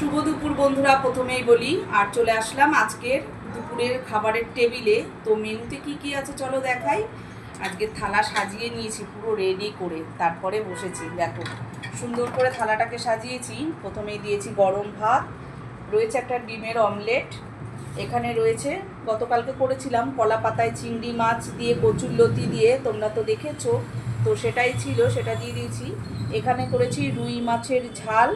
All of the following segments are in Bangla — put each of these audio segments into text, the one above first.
শুভ দুপুর বন্ধুরা, প্রথমেই বলি আর চলে আসলাম আজকের দুপুরের খাবারের টেবিলে। তো মেনুতে কি কি আছে চলো দেখাই। আজকে থালা সাজিয়ে নিয়েছি পুরো রেডি করে, তারপরে বসেছি। দেখো সুন্দর করে থালাটাকে সাজিয়েছি। প্রথমেই দিয়েছি গরম ভাত, রয়েছে একটা ডিমের অমলেট, এখানে রয়েছে গতকালকে করেছিলাম কলা পাতায় চিংড়ি মাছ দিয়ে কচুরলতি দিয়ে, তোমরা তো দেখেছো, তো সেটাই ছিল, সেটা দিয়ে দিয়েছি। এখানে করেছি রুই মাছের ঝাল,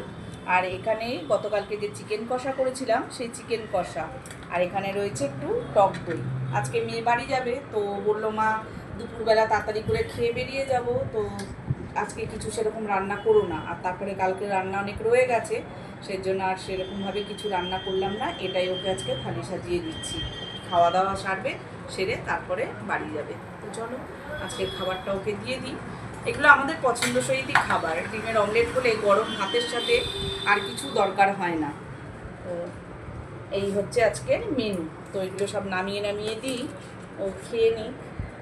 আর এখানে গতকালকে যে চিকেন কষা করেছিলাম সেই চিকেন কষা, আর এখানে রয়েছে একটু টক দই। আজকে মেয়ে বাড়ি যাবে, তো বললো মা দুপুরবেলা তাড়াতাড়ি করে খেয়ে বেরিয়ে যাব, তো আজকে কিছু সেরকম রান্না করো না। আর তারপরে কালকে রান্না অনেক রয়ে গেছে, সেই জন্য আর সেরকমভাবে কিছু রান্না করলাম না। এটাই ওকে আজকে থালি সাজিয়ে দিচ্ছি। খাওয়া দাওয়া সারবে, সেরে তারপরে বাড়ি যাবে। তো চলো আজকের খাবারটা ওকে দিয়ে দিই। এগুলো আমাদের পছন্দসই খাবার। ডিমের অমলেট হলে গরম ভাতের সাথে আর কিছু দরকার হয় না। তো এই হচ্ছে আজকের মেনু। তো এগুলো সব নামিয়ে নামিয়ে দিই, ও খেয়ে নিই।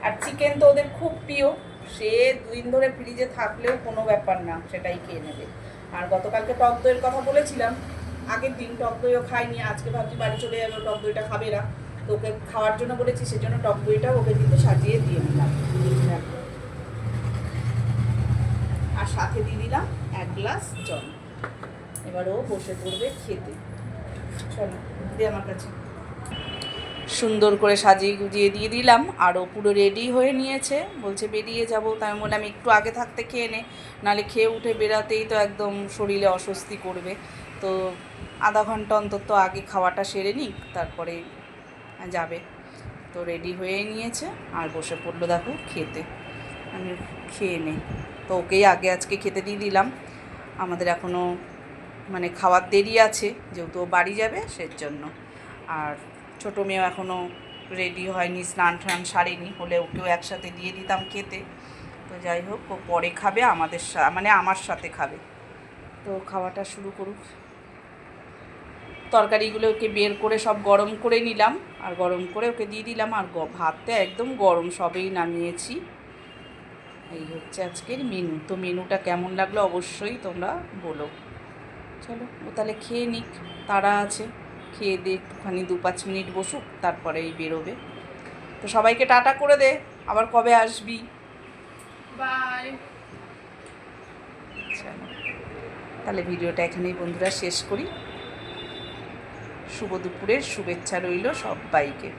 আর চিকেন তো ওদের খুব প্রিয়, সে 2 দিন ধরে ফ্রিজে থাকলেও কোনো ব্যাপার না, সেটাই খেয়ে নেবে। আর গতকালকে টক দইয়ের কথা বলেছিলাম, আগের দিন টক দইও খাইনি। আজকে ভাবছি বাড়ি চলে যাবে, টক দইটা খাবে না, তো ওকে খাওয়ার জন্য বলেছি, সেজন্য টক দইটা ওকে কিন্তু সাজিয়ে দিয়ে দিলাম। আর সাথে দিয়ে দিলাম 1 গ্লাস জল। এবার ও বসে পড়বে খেতে। চলো দে আমার কাছে। সুন্দর করে সাজিয়ে গুজিয়ে দিয়ে দিলাম, আর ও পুরো রেডি হয়ে নিয়েছে, বলছে বেরিয়ে যাবো। তাই আমি বললাম একটু আগে থাকতে খেয়ে নে, নাহলে খেয়ে উঠে বেরাতেই তো একদম শরীরে অস্বস্তি করবে। তো আধা ঘন্টা অন্তত আগে খাওয়াটা সেরে নিক, তারপরে যাবে। তো রেডি হয়ে নিয়েছে আর বসে পড়লো দেখো খেতে। আমি খেয়ে নেই, তো ওকেই আগে আজকে খেতে দিয়ে দিলাম। আমাদের এখনও মানে খাওয়ার দেরি আছে, যেহেতু ও বাড়ি যাবে সেজন্য। আর ছোটো মেয়েও এখনও রেডি হয়নি, স্নান টান সারেনি, হলে ওকেও একসাথে দিয়ে দিতাম খেতে। তো যাই হোক, ও পরে খাবে আমাদের মানে আমার সাথে খাবে। তো খাওয়াটা শুরু করুক। তরকারিগুলো ওকে বের করে সব গরম করে নিলাম, আর গরম করে ওকে দিয়ে দিলাম। আর ভাতটা একদম গরম, সবেই নামিয়েছি। এই হচ্ছে আজকের মেনু। তো মেনুটা কেমন লাগলো অবশ্যই তোমরা বলো। চলো ও তাহলে খেয়ে নিক, তারা আছে, খেয়ে দিয়ে একটুখানি 2-5 মিনিট বসুক, তারপরেই বেরোবে। তো সবাইকে টাটা করে দে, আবার কবে আসবি। বাই। চলো তাহলে ভিডিওটা এখানেই বন্ধুরা শেষ করি। শুভ দুপুরের শুভেচ্ছা রইল সবাইকে।